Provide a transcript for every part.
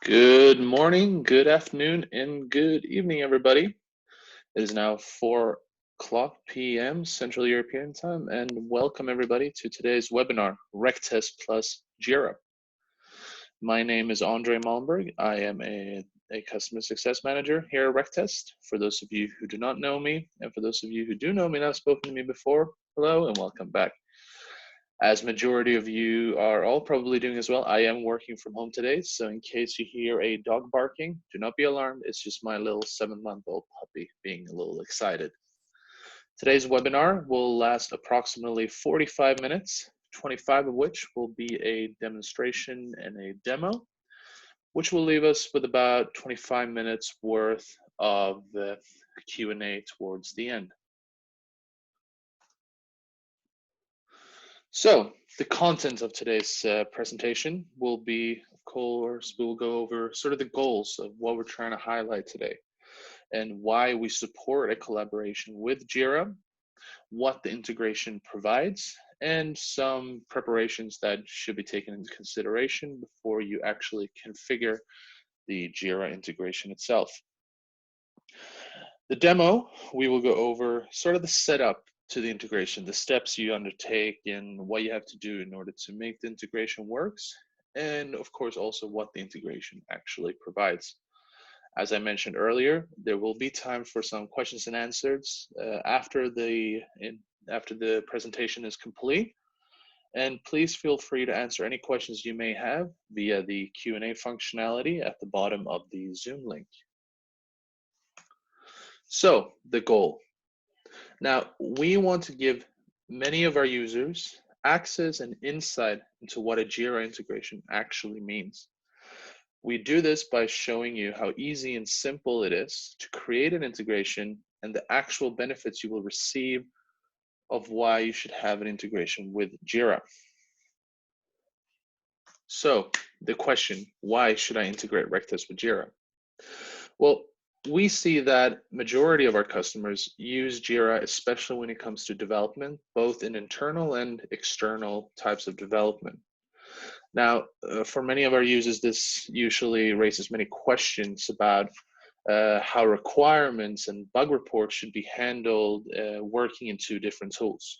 Good morning, good afternoon, and good evening, everybody. It is now 4 o'clock p.m. Central European Time, and welcome everybody to today's webinar, Rectest plus Jira. My name is Andre Malmberg. I am a customer success manager here at Rectest. For those of you who do not know me, and for those of you who do know me and have spoken to me before, hello and welcome back. As majority of you are all probably doing as well, I am working from home today. So in case you hear a dog barking, do not be alarmed. It's just my little 7-month-old puppy being a little excited. Today's webinar will last approximately 45 minutes, 25 of which will be a demonstration and a demo, which will leave us with about 25 minutes worth of the Q&A towards the end. So the content of today's presentation will be, of course, we'll go over sort of the goals of what we're trying to highlight today and why we support a collaboration with Jira, what the integration provides, and some preparations that should be taken into consideration before you actually configure the Jira integration itself. The demo, we will go over sort of the setup to the integration, the steps you undertake and what you have to do in order to make the integration works, and of course also what the integration actually provides. As I mentioned earlier, there will be time for some questions and answers after the presentation is complete. And please feel free to answer any questions you may have via the Q&A functionality at the bottom of the Zoom link. So the goal. Now, we want to give many of our users access and insight into what a Jira integration actually means. We do this by showing you how easy and simple it is to create an integration and the actual benefits you will receive of why you should have an integration with Jira. So the question, why should I integrate Rectest with Jira? Well, we see that majority of our customers use Jira, especially when it comes to development, both in internal and external types of development. Now, for many of our users, this usually raises many questions about how requirements and bug reports should be handled working in two different tools.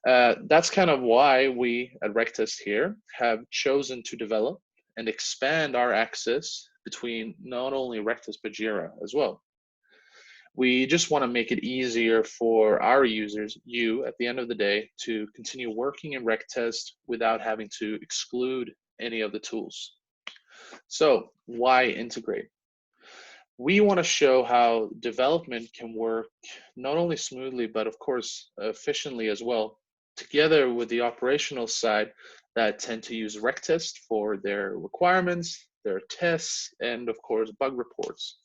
That's kind of why we at Rectest here have chosen to develop and expand our access between not only Rectest but Jira as well. We just want to make it easier for our users, you at the end of the day, to continue working in Rectest without having to exclude any of the tools. So why integrate? We want to show how development can work not only smoothly, but of course efficiently as well, together with the operational side that tend to use Rectest for their requirements, their tests, and of course bug reports.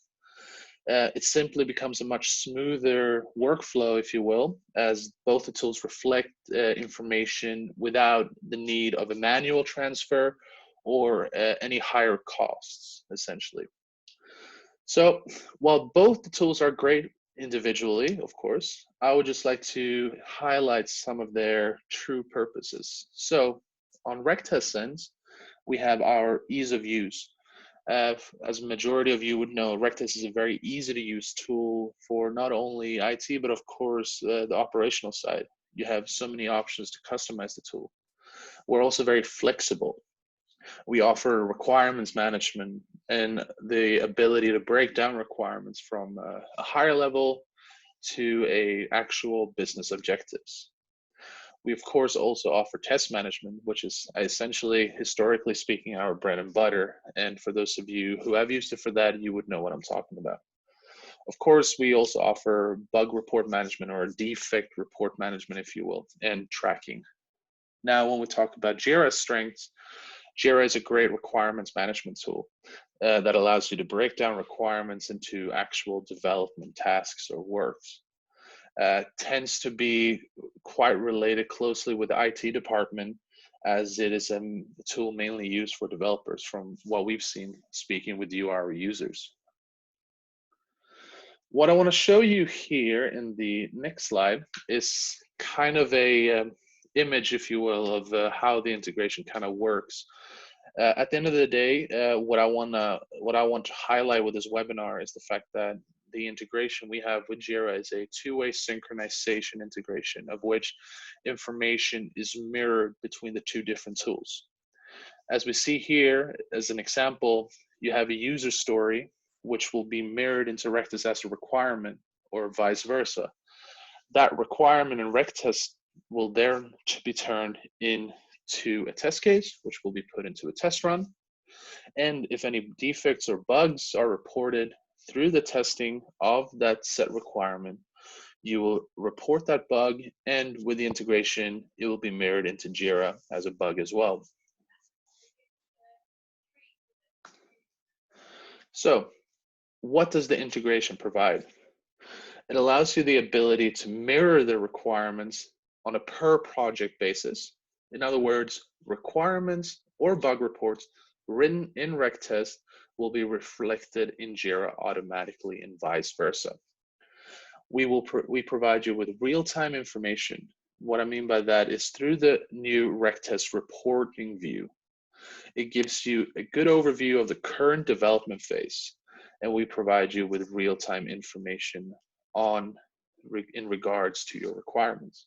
It simply becomes a much smoother workflow, if you will, as both the tools reflect information without the need of a manual transfer or any higher costs, essentially. So while both the tools are great individually, of course, I would just like to highlight some of their true purposes. So on Rectest sense, we have our ease of use. As a majority of you would know, Rectest is a very easy to use tool for not only IT, but of course the operational side. You have so many options to customize the tool. We're also very flexible. We offer requirements management and the ability to break down requirements from a higher level to a actual business objectives. We of course also offer test management, which is essentially, historically speaking, our bread and butter. And for those of you who have used it for that, you would know what I'm talking about. Of course, we also offer bug report management, or defect report management, if you will, and tracking. Now, when we talk about Jira's strengths, Jira is a great requirements management tool that allows you to break down requirements into actual development tasks or works. Tends to be quite related closely with the IT department, as it is a tool mainly used for developers from what we've seen speaking with you, our users. What I want to show you here in the next slide is kind of a image, if you will, of how the integration kind of works. At the end of the day, what I want to highlight with this webinar is the fact that the integration we have with Jira is a two-way synchronization integration, of which information is mirrored between the two different tools. As we see here, as an example, you have a user story, which will be mirrored into Rectest as a requirement, or vice versa. That requirement in Rectest will then be turned into a test case, which will be put into a test run. And if any defects or bugs are reported through the testing of that set requirement, you will report that bug, and with the integration, it will be mirrored into Jira as a bug as well. So, what does the integration provide? It allows you the ability to mirror the requirements on a per project basis. In other words, requirements or bug reports written in Rectest will be reflected in Jira automatically and vice versa. We provide you with real-time information. What I mean by that is through the new Rectest reporting view. It gives you a good overview of the current development phase, and we provide you with real-time information in regards to your requirements.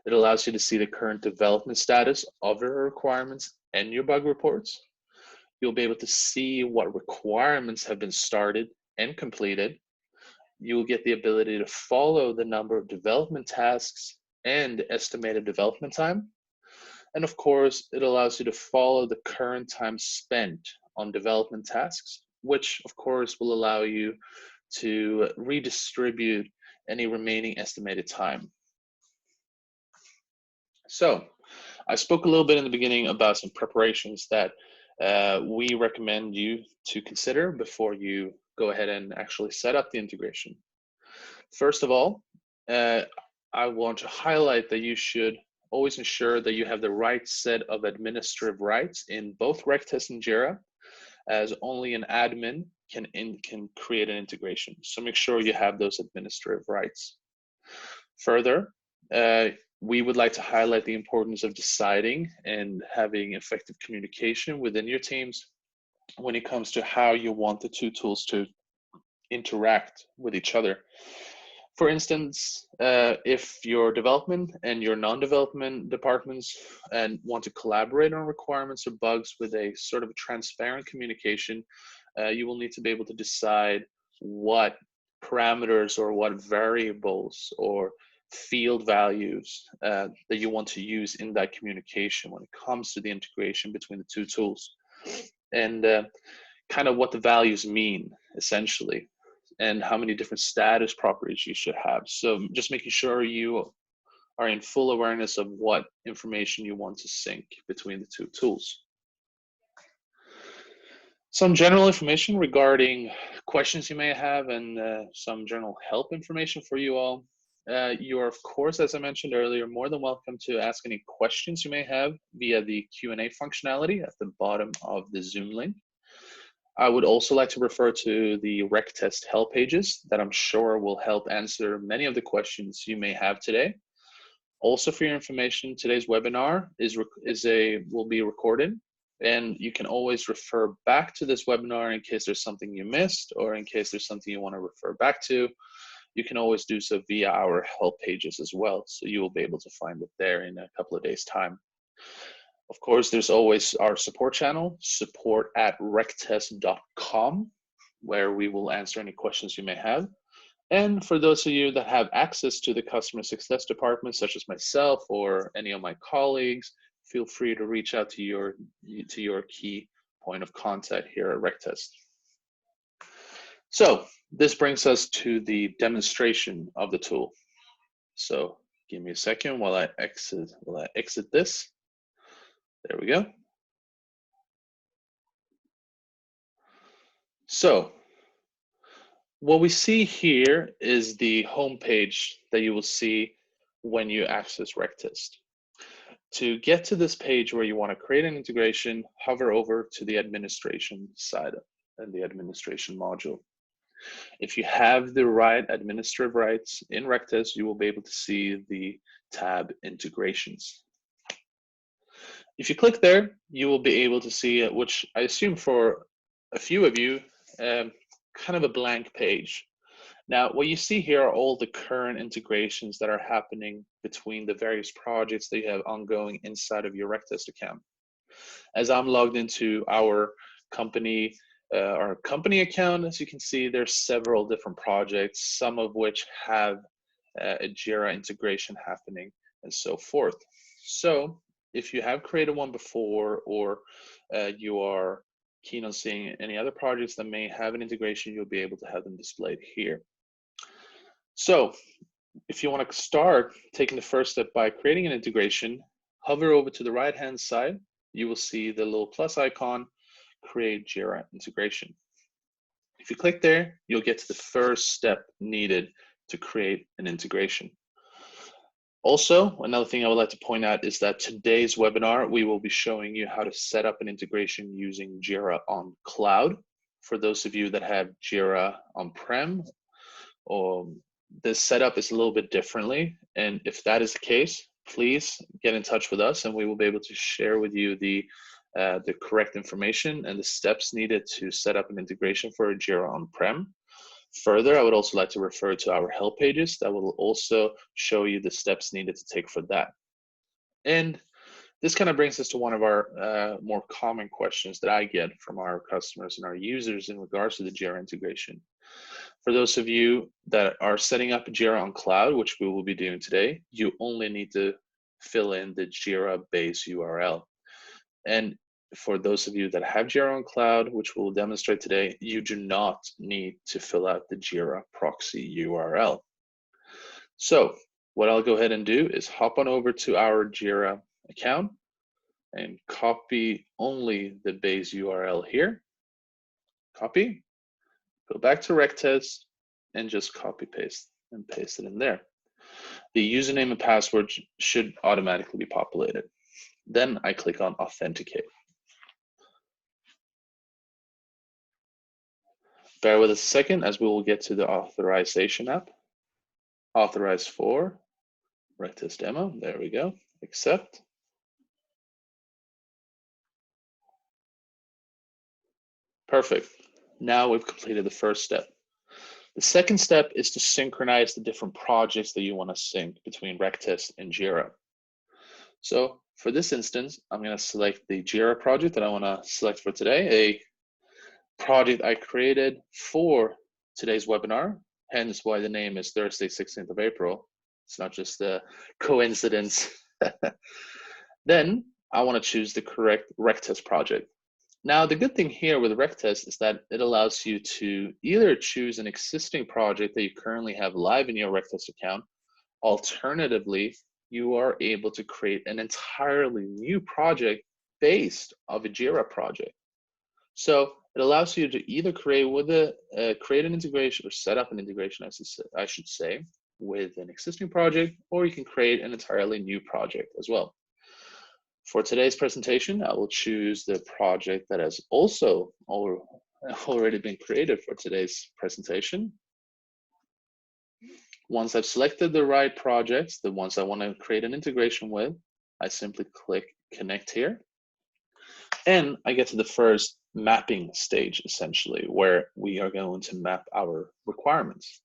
It allows you to see the current development status of your requirements and your bug reports. You'll be able to see what requirements have been started and completed. You will get the ability to follow the number of development tasks and estimated development time. And of course, it allows you to follow the current time spent on development tasks, which of course will allow you to redistribute any remaining estimated time. So I spoke a little bit in the beginning about some preparations that we recommend you to consider before you go ahead and actually set up the integration. First of all, I want to highlight that you should always ensure that you have the right set of administrative rights in both Rectest and Jira, as only an admin can create an integration. So make sure you have those administrative rights. Further, we would like to highlight the importance of deciding and having effective communication within your teams when it comes to how you want the two tools to interact with each other. For instance, if your development and your non-development departments want to collaborate on requirements or bugs with a sort of transparent communication, you will need to be able to decide what parameters or what variables or field values that you want to use in that communication when it comes to the integration between the two tools, and kind of what the values mean, essentially, and how many different status properties you should have. So just making sure you are in full awareness of what information you want to sync between the two tools. Some general information regarding questions you may have, and some general help information for you all. You are, of course, as I mentioned earlier, more than welcome to ask any questions you may have via the Q&A functionality at the bottom of the Zoom link. I would also like to refer to the Rectest help pages that I'm sure will help answer many of the questions you may have today. Also, for your information, today's webinar will be recorded, and you can always refer back to this webinar in case there's something you missed, or in case there's something you want to refer back to. You can always do so via our help pages as well, so you will be able to find it there in a couple of days' time. Of course, there's always our support channel, support@rectest.com, where we will answer any questions you may have. And for those of you that have access to the customer success department, such as myself or any of my colleagues, feel free to reach out to your key point of contact here at Rectest. So this brings us to the demonstration of the tool. So give me a second while I exit this. There we go. So what we see here is the home page that you will see when you access Rectest. To get to this page where you want to create an integration, hover over to the administration side and the administration module. If you have the right administrative rights in Rectest, you will be able to see the tab integrations. If you click there, you will be able to see, which I assume for a few of you, kind of a blank page. Now, what you see here are all the current integrations that are happening between the various projects that you have ongoing inside of your Rectest account. As I'm logged into our company account, as you can see, there's several different projects, some of which have a Jira integration happening and so forth. So if you have created one before, or you are keen on seeing any other projects that may have an integration, you'll be able to have them displayed here. So if you want to start taking the first step by creating an integration, hover over to the right-hand side. You will see the little plus icon, create Jira integration. If you click there, you'll get to the first step needed to create an integration. Also, another thing I would like to point out is that today's webinar, we will be showing you how to set up an integration using Jira on cloud. For those of you that have Jira on-prem, or the setup is a little bit differently. And if that is the case, please get in touch with us and we will be able to share with you the correct information and the steps needed to set up an integration for a Jira on-prem. Further, I would also like to refer to our help pages that will also show you the steps needed to take for that. And this kind of brings us to one of our more common questions that I get from our customers and our users in regards to the Jira integration. For those of you that are setting up Jira on cloud, which we will be doing today, you only need to fill in the Jira base URL. And for those of you that have Jira on cloud, which we'll demonstrate today, you do not need to fill out the Jira proxy URL. So what I'll go ahead and do is hop on over to our Jira account and copy only the base URL here. Copy. Go back to Rectest and just copy paste and paste it in there. The username and password should automatically be populated. Then I click on Authenticate. Bear with us a second as we will get to the authorization app. Authorize for Rectest demo. There we go. Accept. Perfect. Now we've completed the first step. The second step is to synchronize the different projects that you want to sync between Rectest and Jira. So for this instance, I'm going to select the Jira project that I want to select for today, a project I created for today's webinar, hence why the name is Thursday, 16th of April. It's not just a coincidence. Then I want to choose the correct Rectest project. Now, the good thing here with Rectest is that it allows you to either choose an existing project that you currently have live in your Rectest account. Alternatively, you are able to create an entirely new project based off a Jira project. So it allows you to either create an integration or set up an integration, I should say, with an existing project, or you can create an entirely new project as well. For today's presentation, I will choose the project that has also already been created for today's presentation. Once I've selected the right projects, the ones I want to create an integration with, I simply click Connect here. And I get to the first mapping stage, essentially, where we are going to map our requirements.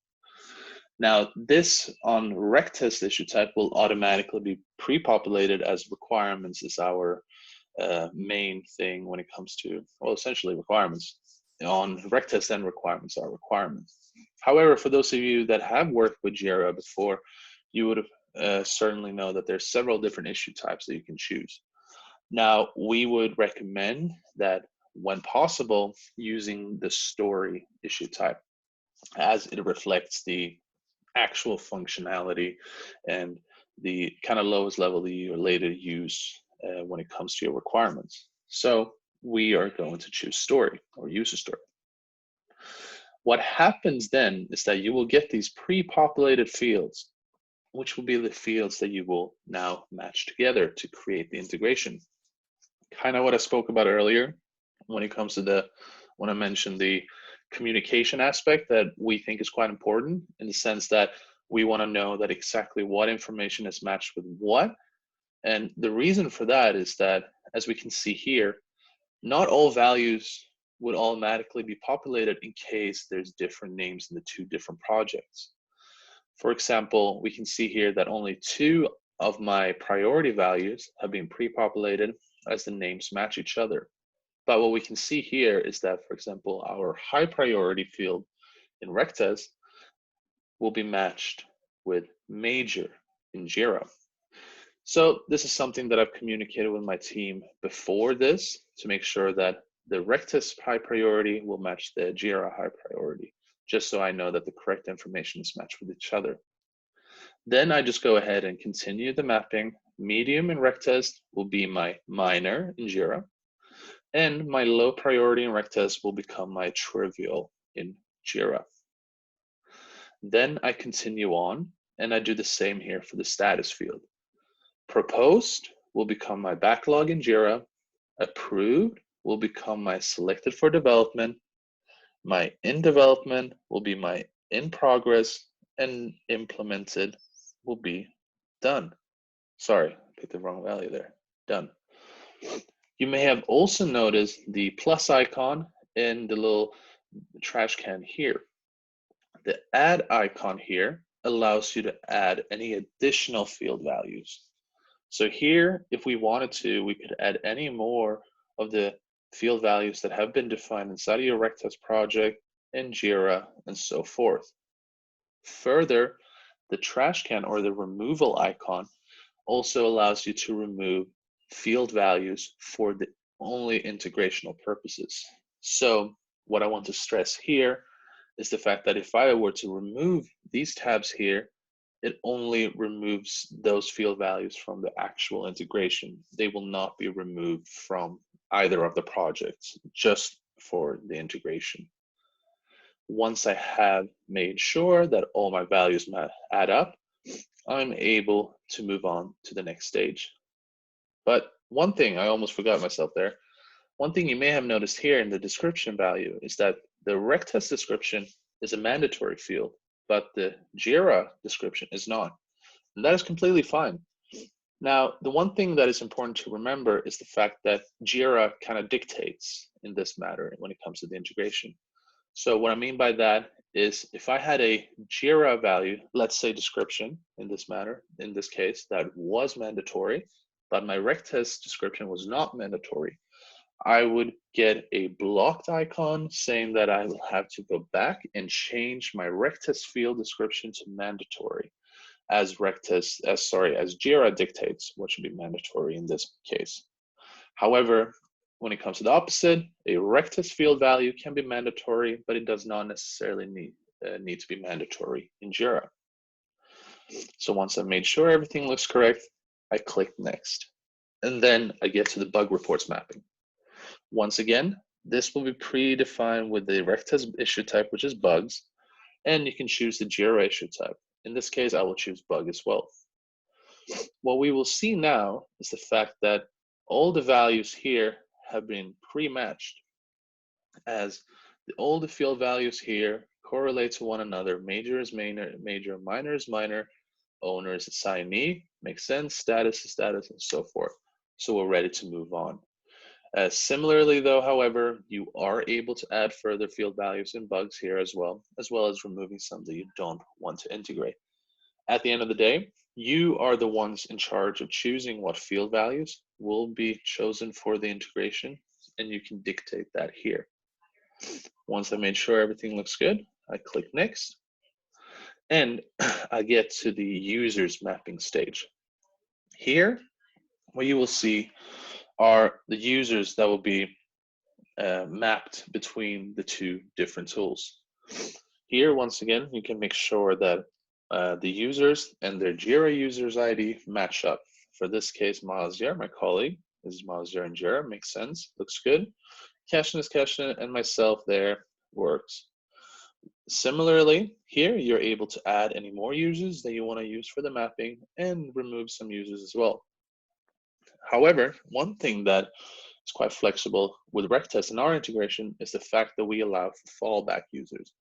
Now, this on Rectest issue type will automatically be pre-populated as requirements is our main thing when it comes to, well, essentially requirements. On Rectest and requirements are requirements. However, for those of you that have worked with Jira before, you would have certainly know that there's several different issue types that you can choose. Now, we would recommend that when possible, using the story issue type, as it reflects the actual functionality and the kind of lowest level that you later use when it comes to your requirements. So we are going to choose story or user story. What happens then is that you will get these pre-populated fields, which will be the fields that you will now match together to create the integration. Kind of what I spoke about earlier when it comes to when I mentioned the communication aspect that we think is quite important, in the sense that we want to know that exactly what information is matched with what. And the reason for that is that as we can see here, not all values would automatically be populated in case there's different names in the two different projects. For example, we can see here that only 2 of my priority values have been pre-populated as the names match each other. But what we can see here is that, for example, our high priority field in Rectest will be matched with major in Jira. So this is something that I've communicated with my team before this to make sure that the Rectest high priority will match the Jira high priority, just so I know that the correct information is matched with each other. Then I just go ahead and continue the mapping. Medium in Rectest will be my minor in Jira, and my low priority in Rectest will become my trivial in Jira. Then I continue on, and I do the same here for the status field. Proposed will become my backlog in Jira. Approved will become my selected for development. My in development will be my in progress, and implemented will be done. Sorry, I picked the wrong value there. Done. You may have also noticed the plus icon in the little trash can here. The add icon here allows you to add any additional field values. So here, if we wanted to, we could add any more of the field values that have been defined inside of your Rectest project in Jira and so forth. Further, the trash can or the removal icon also allows you to remove field values for the only integrational purposes. So what I want to stress here is the fact that if I were to remove these tabs here, it only removes those field values from the actual integration. They will not be removed from either of the projects, just for the integration. Once I have made sure that all my values add up, I'm able to move on to the next stage. But one thing, I almost forgot myself there. One thing you may have noticed here in the description value is that the Rectest description is a mandatory field, but the Jira description is not. And that is completely fine. Now, the one thing that is important to remember is the fact that Jira kind of dictates in this matter when it comes to the integration. So what I mean by that is if I had a Jira value, let's say description in this matter, in this case, that was mandatory, but my Rectest description was not mandatory, I would get a blocked icon saying that I will have to go back and change my Rectest field description to mandatory, as Jira dictates what should be mandatory in this case. However, when it comes to the opposite, a Rectest field value can be mandatory, but it does not necessarily need to be mandatory in Jira. So once I've made sure everything looks correct, I click next. And then I get to the bug reports mapping. Once again, this will be predefined with the Rectest issue type, which is bugs, and you can choose the Jira issue type. In this case, I will choose bug as well. What we will see now is the fact that all the values here have been pre-matched, as all the field values here correlate to one another. Major is major, minor is minor, owner is assignee, makes sense, status is status, and so forth. So we're ready to move on. Similarly though, however, you are able to add further field values and bugs here as well as removing some that you don't want to integrate. At the end of the day, you are the ones in charge of choosing what field values will be chosen for the integration, and you can dictate that here. Once I made sure everything looks good, I click next, and I get to the users mapping stage. Here, what you will see are the users that will be mapped between the two different tools. Here, once again, you can make sure that the users and their Jira users ID match up. For this case, Mazir, my colleague, is Mazir in Jira, makes sense, looks good. Keshan is Keshan, and myself there works. Similarly, here you're able to add any more users that you want to use for the mapping and remove some users as well. However, one thing that is quite flexible with Rectest in our integration is the fact that we allow for fallback users.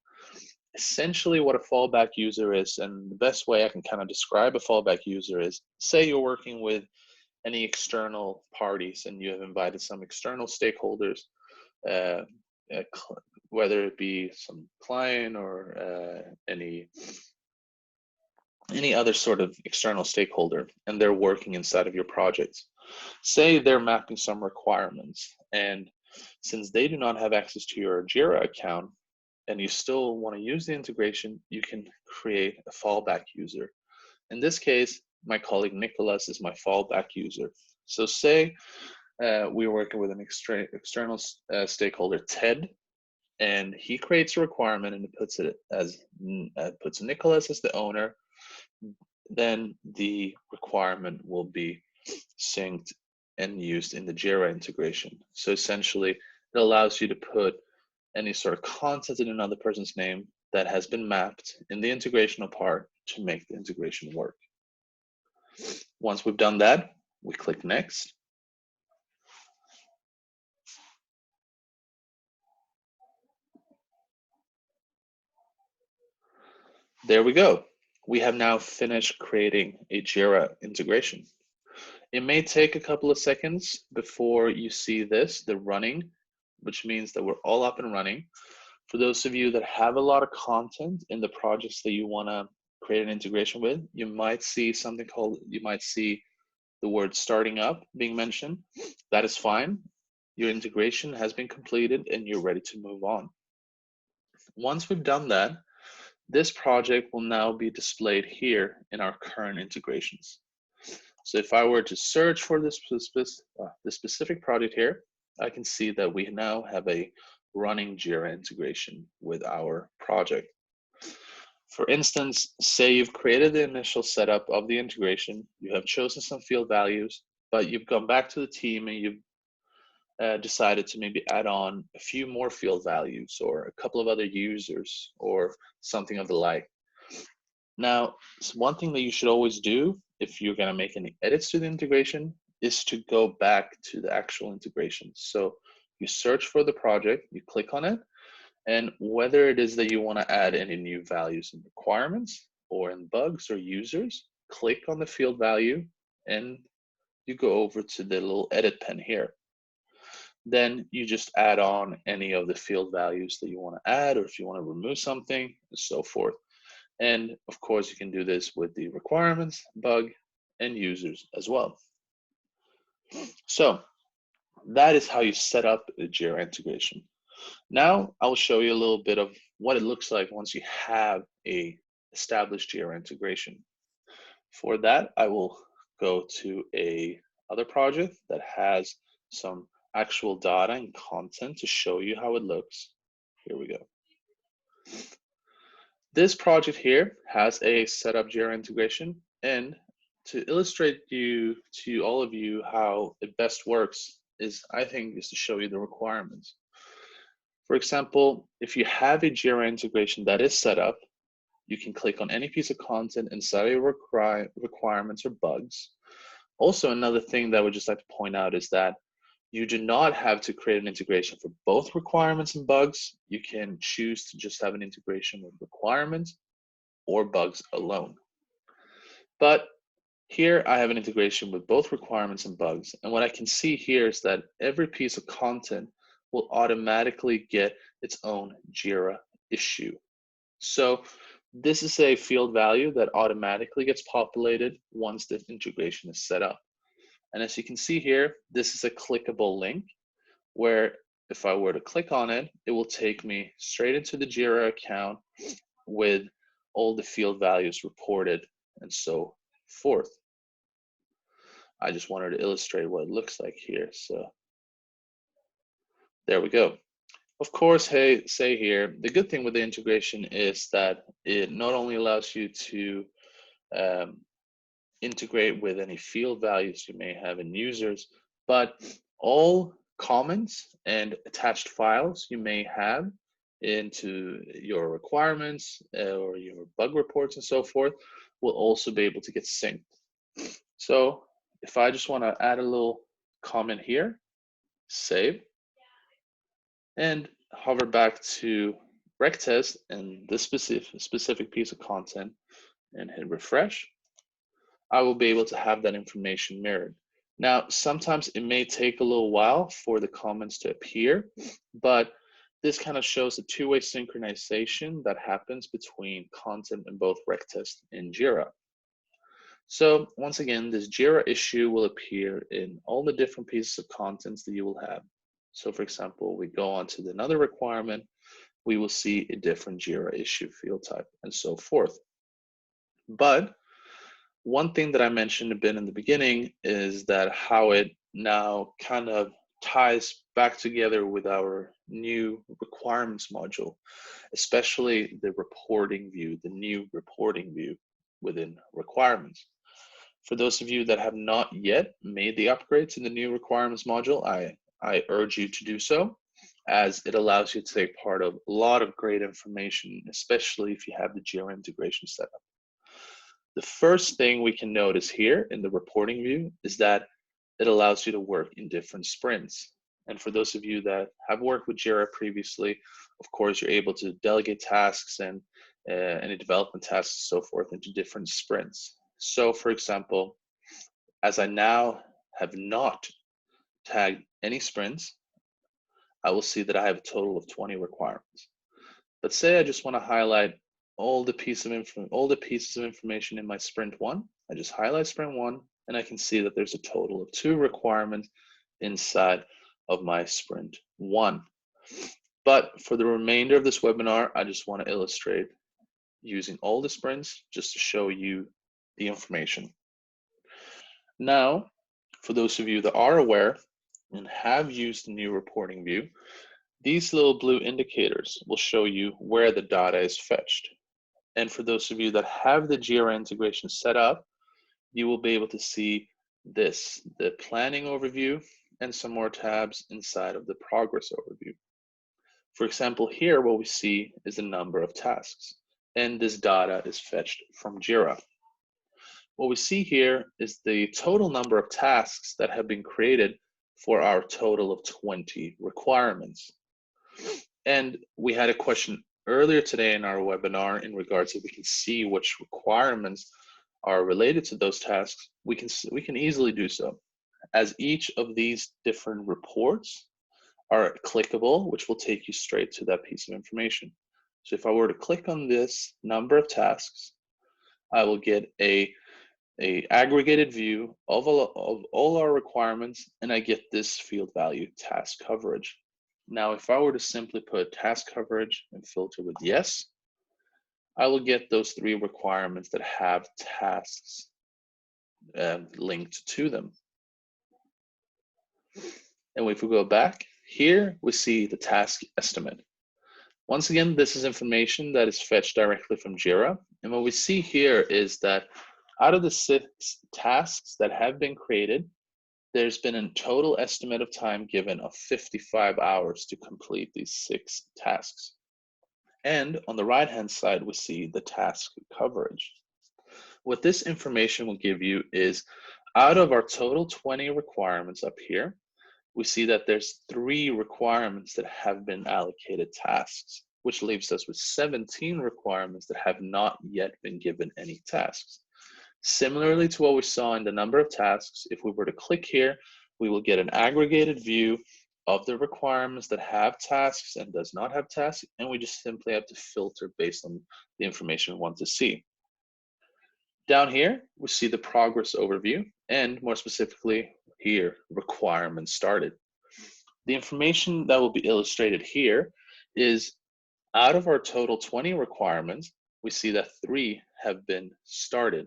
Essentially what a fallback user is, and the best way I can kind of describe a fallback user is, say you're working with any external parties and you have invited some external stakeholders, uh, whether it be some client or any other sort of external stakeholder, and they're working inside of your projects. Say they're mapping some requirements, and since they do not have access to your Jira account and you still want to use the integration, you can create a fallback user. In this case, my colleague Nicholas is my fallback user. So say we're working with an external stakeholder, Ted, and he creates a requirement and puts it as puts Nicholas as the owner. Then the requirement will be synced and used in the Jira integration. So essentially, it allows you to put any sort of content in another person's name that has been mapped in the integrational part to make the integration work. Once we've done that, we click next. There we go. We have now finished creating a Jira integration. It may take a couple of seconds before you see this, the running, which means that we're all up and running. For those of you that have a lot of content in the projects that you want to create an integration with, you might see the word starting up being mentioned. That is fine. Your integration has been completed and you're ready to move on. Once we've done that, this project will now be displayed here in our current integrations. So if I were to search for this specific project here, I can see that we now have a running Jira integration with our project. For instance, say you've created the initial setup of the integration, you have chosen some field values, but you've gone back to the team and you've decided to maybe add on a few more field values or a couple of other users or something of the like. Now, one thing that you should always do if you're going to make any edits to the integration is to go back to the actual integration. So you search for the project, you click on it, and whether it is that you want to add any new values in requirements or in bugs or users, click on the field value and you go over to the little edit pen here. Then you just add on any of the field values that you want to add, or if you want to remove something and so forth. And of course, you can do this with the requirements, bug, and users as well. So that is how you set up a Jira integration. Now I will show you a little bit of what it looks like once you have a established Jira integration. For that, I will go to a other project that has some actual data and content to show you how it looks. Here we go. This project here has a setup Jira integration, and to illustrate to all of you how it best works is to show you the requirements. For example, if you have a Jira integration that is set up, you can click on any piece of content inside of your requirements or bugs. Also, another thing that I would just like to point out is that you do not have to create an integration for both requirements and bugs. You can choose to just have an integration with requirements or bugs alone. But here I have an integration with both requirements and bugs. And what I can see here is that every piece of content will automatically get its own Jira issue. So this is a field value that automatically gets populated once the integration is set up. And as you can see here, this is a clickable link where if I were to click on it, it will take me straight into the Jira account with all the field values reported and so forth. I just wanted to illustrate what it looks like here. So there we go. Of course, say here, the good thing with the integration is that it not only allows you to integrate with any field values you may have in users, but all comments and attached files you may have into your requirements or your bug reports and so forth will also be able to get synced. So if I just want to add a little comment here, save, and hover back to rec test and this specific piece of content and hit refresh, I will be able to have that information mirrored. Now, sometimes it may take a little while for the comments to appear, but this kind of shows the two-way synchronization that happens between content in both Rectest and Jira. So once again, this Jira issue will appear in all the different pieces of contents that you will have. So for example, we go on to another requirement, we will see a different Jira issue field type and so forth. But one thing that I mentioned a bit in the beginning is that how it now kind of ties back together with our new requirements module, especially the reporting view, the new reporting view within requirements. For those of you that have not yet made the upgrade to the new requirements module, I urge you to do so, as it allows you to take part of a lot of great information, especially if you have the Jira integration set up. The first thing we can notice here in the reporting view is that it allows you to work in different sprints. And for those of you that have worked with Jira previously, of course, you're able to delegate tasks and any development tasks and so forth into different sprints. So for example, as I now have not tagged any sprints, I will see that I have a total of 20 requirements. But say I just want to highlight all the pieces of information in my sprint one. I just highlight sprint one, and I can see that there's a total of 2 requirements inside of my sprint one. But for the remainder of this webinar, I just want to illustrate using all the sprints just to show you the information. Now, for those of you that are aware and have used the new reporting view, these little blue indicators will show you where the data is fetched. And for those of you that have the Jira integration set up, you will be able to see this, the planning overview, and some more tabs inside of the progress overview. For example, here what we see is the number of tasks, and this data is fetched from Jira. What we see here is the total number of tasks that have been created for our total of 20 requirements. And we had a question earlier today in our webinar in regards to we can see which requirements are related to those tasks. We can easily do so, as each of these different reports are clickable, which will take you straight to that piece of information. So if I were to click on this number of tasks, I will get a aggregated view of all our requirements, and I get this field value, task coverage. Now, if I were to simply put task coverage and filter with yes, I will get those 3 requirements that have tasks linked to them. And if we go back, here we see the task estimate. Once again, this is information that is fetched directly from Jira. And what we see here is that out of the 6 tasks that have been created, there's been a total estimate of time given of 55 hours to complete these 6 tasks. And on the right-hand side, we see the task coverage. What this information will give you is out of our total 20 requirements up here, we see that there's 3 requirements that have been allocated tasks, which leaves us with 17 requirements that have not yet been given any tasks. Similarly to what we saw in the number of tasks, if we were to click here, we will get an aggregated view of the requirements that have tasks and does not have tasks, and we just simply have to filter based on the information we want to see. Down here, we see the progress overview, and more specifically here, requirements started. The information that will be illustrated here is out of our total 20 requirements, we see that 3 have been started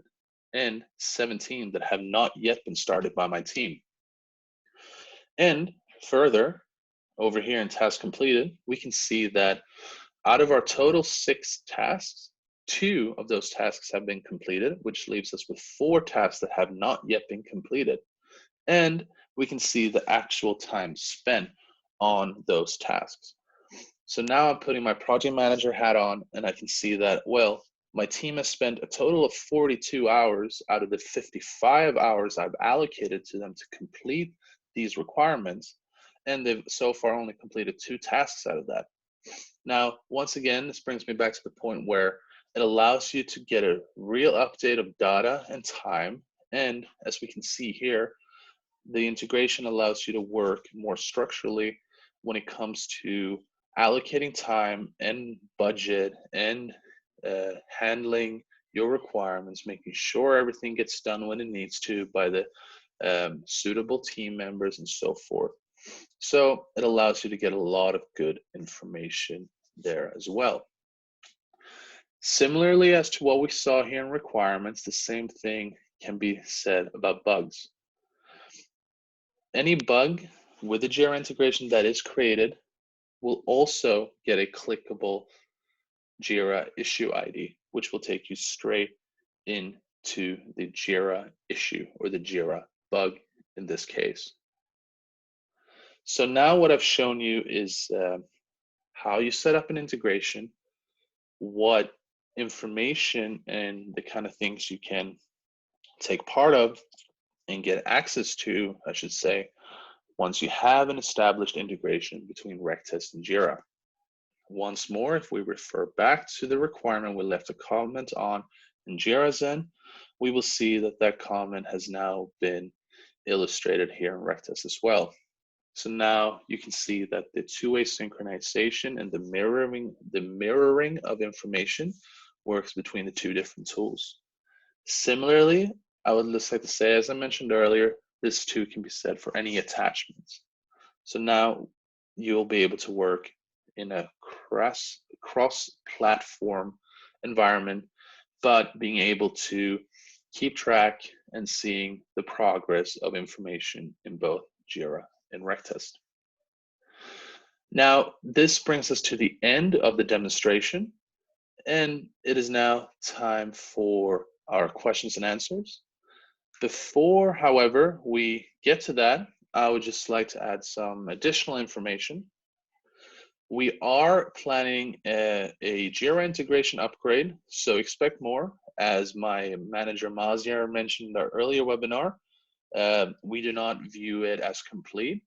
and 17 that have not yet been started by my team. And further, over here in task completed, we can see that out of our total 6 tasks, 2 of those tasks have been completed, which leaves us with 4 tasks that have not yet been completed. And we can see the actual time spent on those tasks. So now I'm putting my project manager hat on, and I can see that, well, my team has spent a total of 42 hours out of the 55 hours I've allocated to them to complete these requirements, and they've so far only completed 2 tasks out of that. Now, once again, this brings me back to the point where it allows you to get a real update of data and time, and as we can see here, the integration allows you to work more structurally when it comes to allocating time and budget and handling your requirements, making sure everything gets done when it needs to by the suitable team members and so forth. So it allows you to get a lot of good information there as well. Similarly, as to what we saw here in requirements, the same thing can be said about bugs. Any bug with the Jira integration that is created will also get a clickable Jira issue ID, which will take you straight into the Jira issue or the Jira bug in this case. So now what I've shown you is how you set up an integration, what information and the kind of things you can take part of and get access to, I should say, once you have an established integration between Rectest and Jira. Once more, if we refer back to the requirement we left a comment on in Jira Zen, we will see that that comment has now been illustrated here in Rectest as well. So now you can see that the two-way synchronization and the mirroring of information works between the two different tools. Similarly, I would just like to say, as I mentioned earlier, this too can be said for any attachments. So now you'll be able to work in a cross-platform environment, but being able to keep track and seeing the progress of information in both Jira and Rectest. Now, this brings us to the end of the demonstration, and it is now time for our questions and answers. Before, however, we get to that, I would just like to add some additional information. We are planning a Jira integration upgrade, so expect more. As my manager Maziar mentioned in our earlier webinar, we do not view it as complete.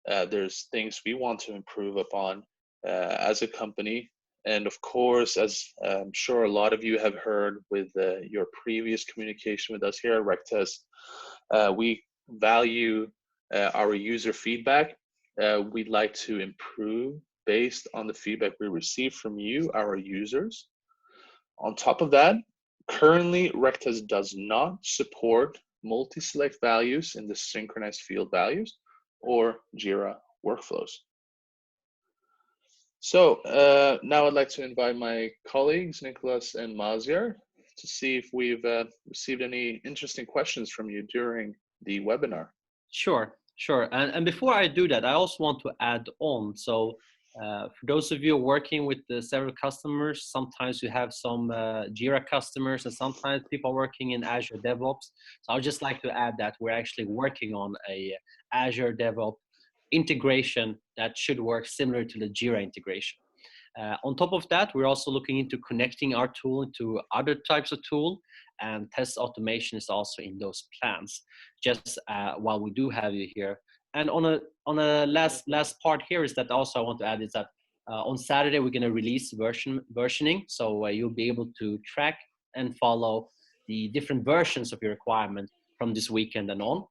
There's things we want to improve upon as a company. And of course, as I'm sure a lot of you have heard with your previous communication with us here at Rectest, we value our user feedback. We'd like to improve based on the feedback we receive from you, our users. On top of that, currently Rectest does not support multi-select values in the synchronized field values or Jira workflows. So now I'd like to invite my colleagues, Nicholas and Maziar, to see if we've received any interesting questions from you during the webinar. Sure. And before I do that, I also want to add on. So for those of you working with several customers, sometimes you have some Jira customers and sometimes people are working in Azure DevOps. So I would just like to add that we're actually working on a Azure DevOps integration that should work similar to the Jira integration. On top of that, we're also looking into connecting our tool to other types of tool, and test automation is also in those plans. Just while we do have you here, and on a last part here is that also I want to add is that on Saturday we're going to release versioning, so you'll be able to track and follow the different versions of your requirement from this weekend and on.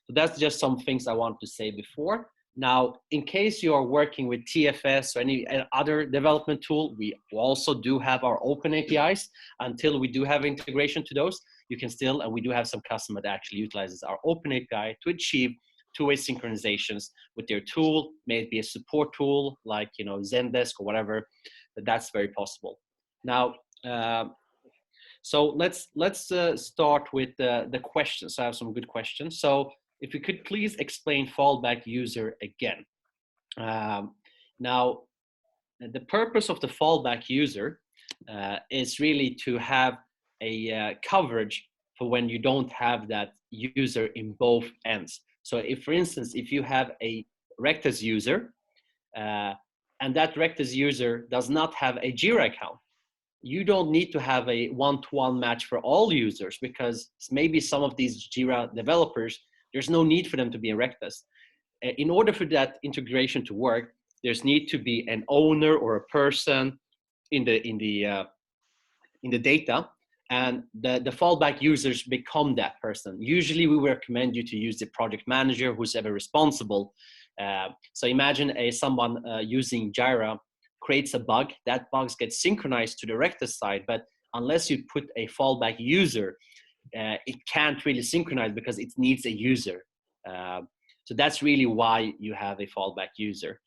So that's just some things I want to say before. Now, in case you are working with TFS or any other development tool, we also do have our open APIs. Until we do have integration to those, you can still, and we do have some customer that actually utilizes our open API to achieve two-way synchronizations with their tool, may it be a support tool like Zendesk or whatever, but that's very possible. Now, so let's start with the questions. I have some good questions. So if you could please explain fallback user again. Now, the purpose of the fallback user is really to have a coverage for when you don't have that user in both ends. So if, for instance, if you have a Rectest user and that Rectest user does not have a Jira account, you don't need to have a one-to-one match for all users, because maybe some of these Jira developers, there's no need for them to be in Rectest. In order for that integration to work, there's need to be an owner or a person in the data, and the fallback users become that person. Usually we recommend you to use the project manager who's ever responsible. So imagine someone using Jira creates a bug, that bug gets synchronized to the Rectus side, but unless you put a fallback user, it can't really synchronize because it needs a user. So that's really why you have a fallback user.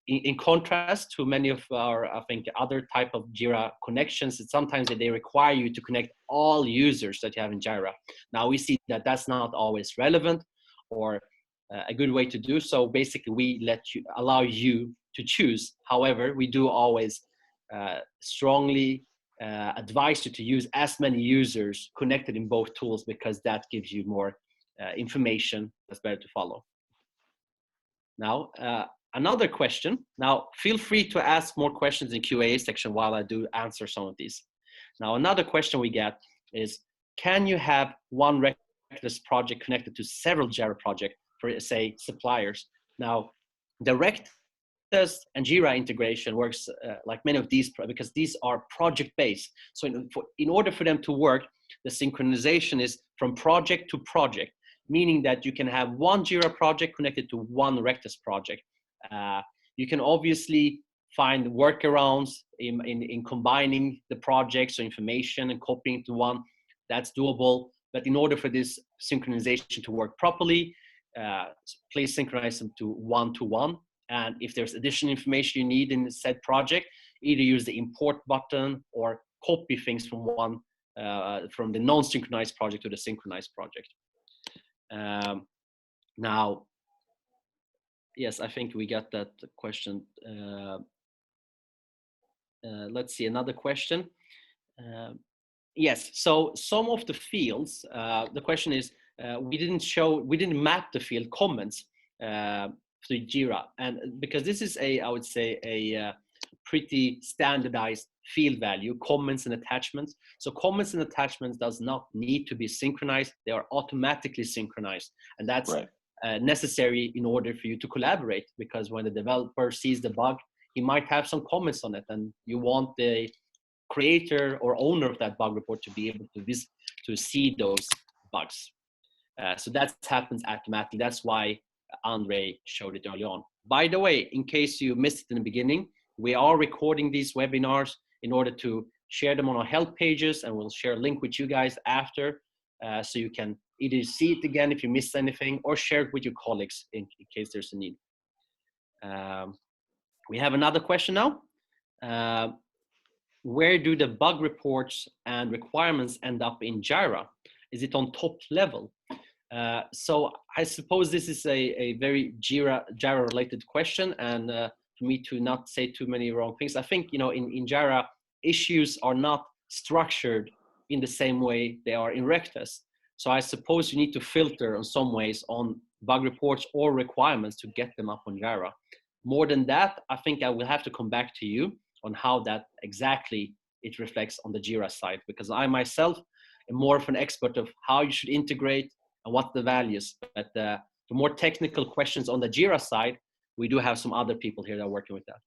In contrast to many of our, I think, other type of Jira connections, sometimes they require you to connect all users that you have in Jira. Now we see that that's not always relevant or a good way to do so. Basically, we allow you to choose. However, we do always strongly advise you to use as many users connected in both tools, because that gives you more information that's better to follow. Now, another question. Now, feel free to ask more questions in QA section while I do answer some of these. Now, another question we get is, can you have one Rectus project connected to several Jira projects for, say, suppliers? Now, the Rectus and Jira integration works like many of these, because these are project-based. So in order for them to work, the synchronization is from project to project, meaning that you can have one Jira project connected to one Rectus project. You can obviously find workarounds in combining the projects or information and copying to one. That's doable. But in order for this synchronization to work properly, please synchronize them to one. And if there's additional information you need in the said project, either use the import button or copy things from from the non-synchronized project to the synchronized project. Now, yes, I think we got that question. Let's see, another question. Yes, so some of the fields, the question is, we didn't map the field comments to Jira, and because this is I would say a pretty standardized field value, comments and attachments. So comments and attachments does not need to be synchronized. They are automatically synchronized. And that's right. Necessary in order for you to collaborate, because when the developer sees the bug, he might have some comments on it, and you want the creator or owner of that bug report to be able to see those bugs. So that happens automatically. That's why Andre showed it early on. By the way, in case you missed it in the beginning, we are recording these webinars in order to share them on our help pages, and we'll share a link with you guys after, so you can either see it again if you missed anything, or share it with your colleagues in case there's a need. We have another question now. Where do the bug reports and requirements end up in Jira? Is it on top level? So I suppose this is a very Jira related question, and for me to not say too many wrong things, I think, you know, in Jira, issues are not structured in the same way they are in Rectus. So I suppose you need to filter in some ways on bug reports or requirements to get them up on Jira. More than that, I think I will have to come back to you on how that exactly it reflects on the Jira side, because I myself am more of an expert of how you should integrate and what the values. But the more technical questions on the Jira side, we do have some other people here that are working with that.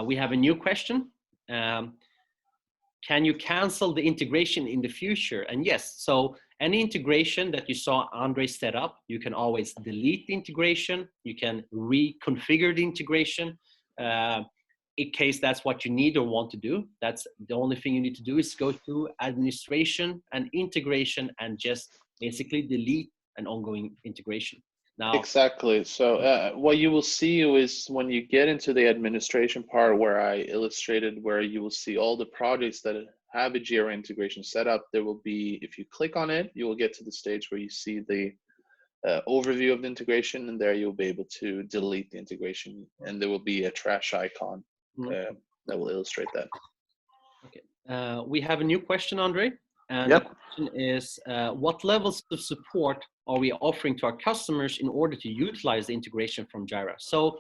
We have a new question. Can you cancel the integration in the future? And yes, so any integration that you saw Andre set up, you can always delete the integration. You can reconfigure the integration in case that's what you need or want to do. That's the only thing you need to do, is go to administration and integration and just basically delete an ongoing integration. Now, exactly. So what you will see is when you get into the administration part where I illustrated, where you will see all the projects that have a Jira integration set up, there will be, if you click on it, you will get to the stage where you see the overview of the integration, and there you'll be able to delete the integration, and there will be a trash icon that will illustrate that. Okay. We have a new question, Andre. And the question is, what levels of support are we offering to our customers in order to utilize the integration from Jira? So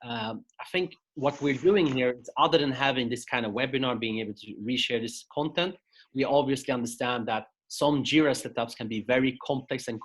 I think what we're doing here is, other than having this kind of webinar, being able to reshare this content, we obviously understand that some Jira setups can be very complex and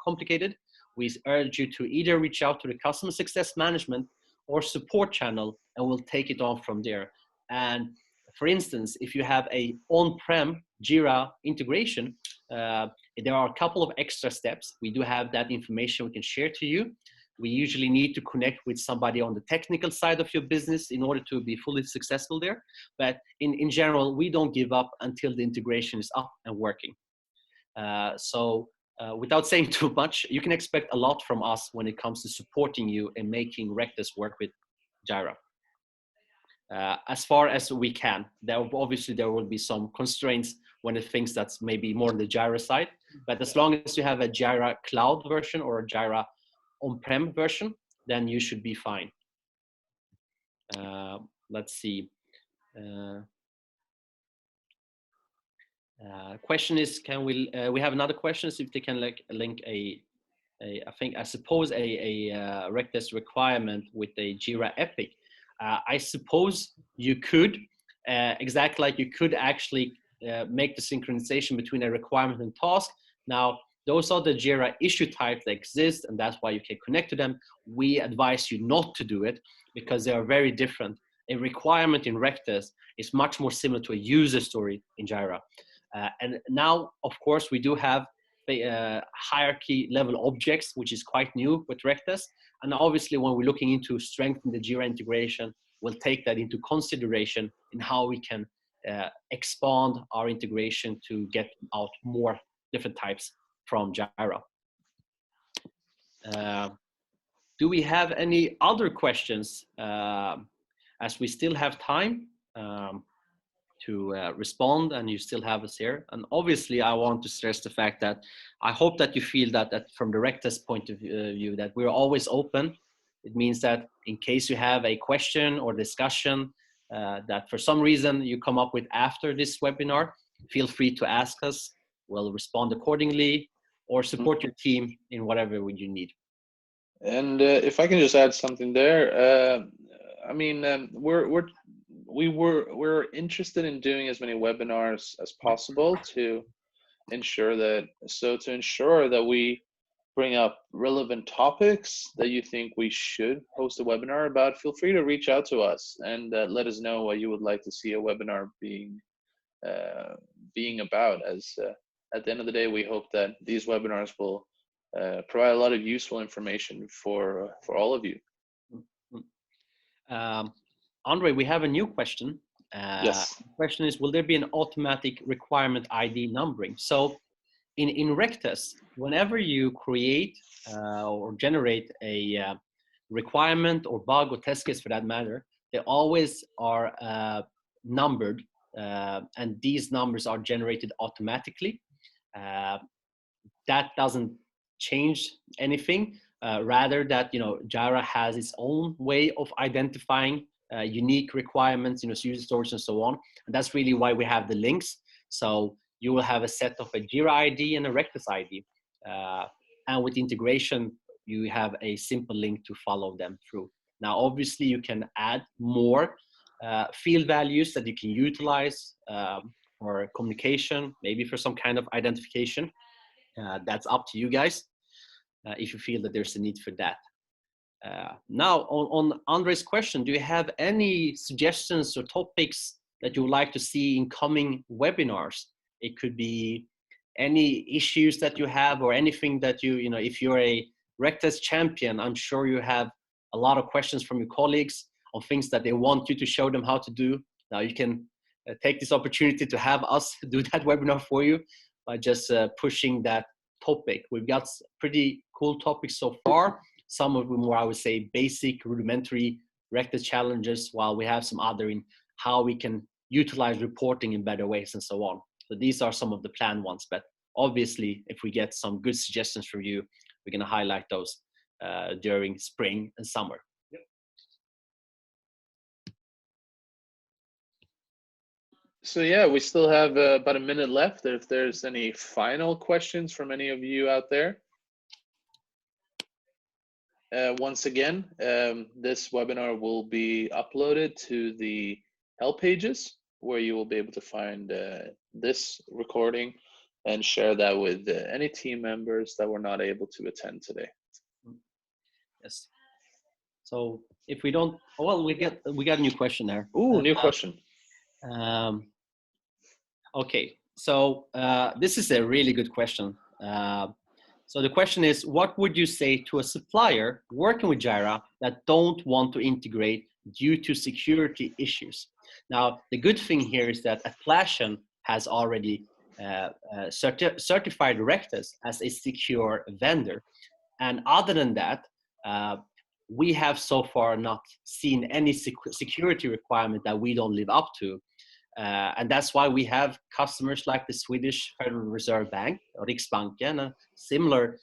complicated. We urge you to either reach out to the customer success management or support channel, and we'll take it on from there. And For instance, if you have a on-prem Jira integration, there are a couple of extra steps. We do have that information we can share to you. We usually need to connect with somebody on the technical side of your business in order to be fully successful there. But in general, we don't give up until the integration is up and working. Without saying too much, you can expect a lot from us when it comes to supporting you and making Rectus work with Jira. As far as we can. Obviously there will be some constraints when it thinks that's maybe more on the Jira side, but as long as you have a Jira cloud version or a Jira on-prem version, then you should be fine. Let's see. Question is, can we have another question, if they can link I suppose a Rectus requirement with a Jira Epic. I suppose you could, exactly like you could actually make the synchronization between a requirement and task. Now, those are the Jira issue types that exist, and that's why you can connect to them. We advise you not to do it because they are very different. A requirement in Rectus is much more similar to a user story in Jira. And now, of course, we do have the hierarchy level objects, which is quite new with Rectus. And obviously, when we're looking into strengthening the Jira integration, we'll take that into consideration in how we can expand our integration to get out more different types from Jira. Do we have any other questions? As we still have time to respond, and you still have us here. And obviously, I want to stress the fact that I hope that you feel that from the Rectus point of view, that we're always open. It means that in case you have a question or discussion that for some reason you come up with after this webinar, feel free to ask us. We'll respond accordingly or support your team in whatever you need. And if I can just add something there, I mean, we're interested in doing as many webinars as possible to ensure that we bring up relevant topics that you think we should host a webinar about. Feel free to reach out to us and let us know what you would like to see a webinar being about. As at the end of the day, we hope that these webinars will provide a lot of useful information for all of you. Andre, we have a new question. Yes. The question is, will there be an automatic requirement ID numbering? So in Rectus, whenever you create or generate a requirement or bug or test case for that matter, they always are numbered, and these numbers are generated automatically. That doesn't change anything. Rather that, Jira has its own way of identifying unique requirements, user stories and so on. And that's really why we have the links. So you will have a set of a Jira ID and a Rectus ID. And with integration, you have a simple link to follow them through. Now, obviously, you can add more field values that you can utilize for communication, maybe for some kind of identification. That's up to you guys if you feel that there's a need for that. Now, on Andre's question, do you have any suggestions or topics that you would like to see in coming webinars? It could be any issues that you have or anything that if you're a Rectus champion, I'm sure you have a lot of questions from your colleagues on things that they want you to show them how to do. Now you can take this opportunity to have us do that webinar for you by just pushing that topic. We've got pretty cool topics so far. Some of them were, I would say, basic, rudimentary Rectus challenges, while we have some other in how we can utilize reporting in better ways and so on. So these are some of the planned ones, but obviously, if we get some good suggestions from you, we're going to highlight those during spring and summer. Yep. So yeah, we still have about a minute left. If there's any final questions from any of you out there. Once again, this webinar will be uploaded to the help pages, where you will be able to find this recording and share that with any team members that were not able to attend today. Yes. So if we don't, well, we got a new question there. Ooh, new question. Um, okay, so this is a really good question. So the question is, what would you say to a supplier working with Jira that don't want to integrate due to security issues? Now, the good thing here is that Atlassian has already certified Rectus as a secure vendor. And other than that, uh, we have so far not seen any security requirement that we don't live up to. And that's why we have customers like the Swedish Federal Reserve Bank, Riksbanken, and similar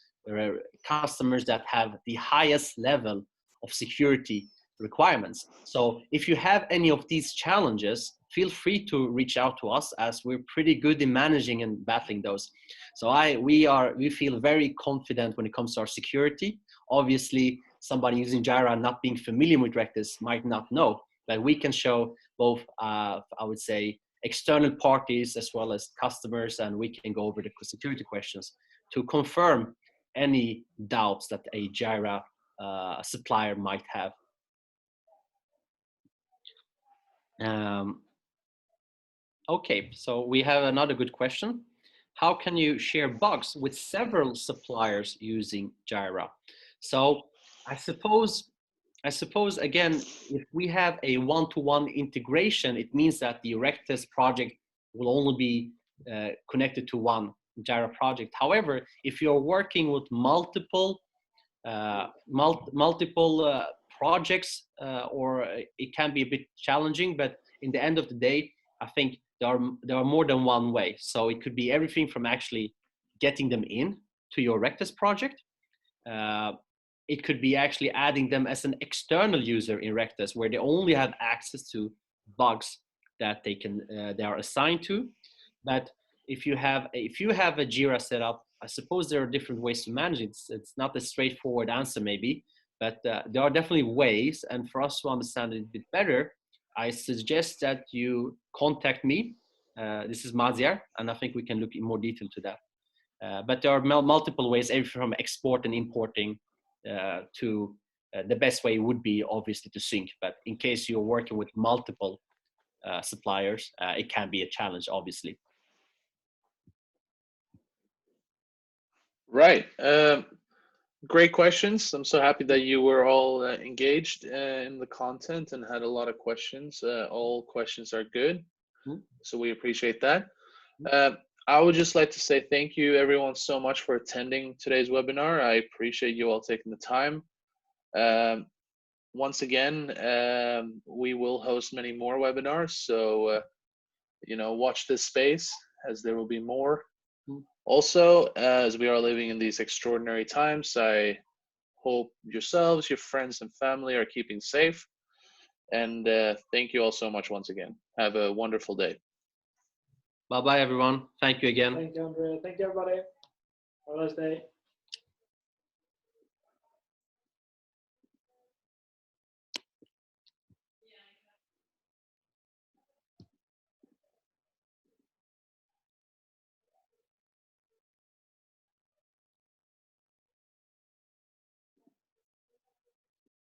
customers that have the highest level of security requirements. So if you have any of these challenges, feel free to reach out to us, as we're pretty good in managing and battling those. So we feel very confident when it comes to our security. Obviously, somebody using Jira not being familiar with Rectus might not know, but we can show both, I would say, external parties as well as customers, and we can go over the security questions to confirm any doubts that a Jira supplier might have. Okay, so we have another good question. How can you share bugs with several suppliers using Jira? So I suppose again, if we have a one-to-one integration, it means that the Rectus project will only be connected to one Jira project. However, if you're working with multiple projects, or it can be a bit challenging, but in the end of the day, I think there are more than one way. So it could be everything from actually getting them in to your Rectus project. It could be actually adding them as an external user in Rectus, where they only have access to bugs that they are assigned to. But if you have a Jira setup, I suppose there are different ways to manage it. It's not a straightforward answer maybe, but there are definitely ways. And for us to understand it a bit better, I suggest that you contact me. This is Maziar, and I think we can look in more detail to that. But there are multiple ways, everything from export and importing to the best way would be obviously to sync. But in case you're working with multiple suppliers, it can be a challenge, obviously. Right. Great questions. I'm so happy that you were all engaged in the content and had a lot of questions. All questions are good, so we appreciate that. I would just like to say thank you everyone so much for attending today's webinar. I appreciate you all taking the time. Once again, we will host many more webinars, so watch this space, as there will be more. Also, as we are living in these extraordinary times, I hope yourselves, your friends and family are keeping safe. And thank you all so much once again. Have a wonderful day. Bye-bye, everyone. Thank you again. Thank you, Andre. Thank you, everybody. Have a nice day.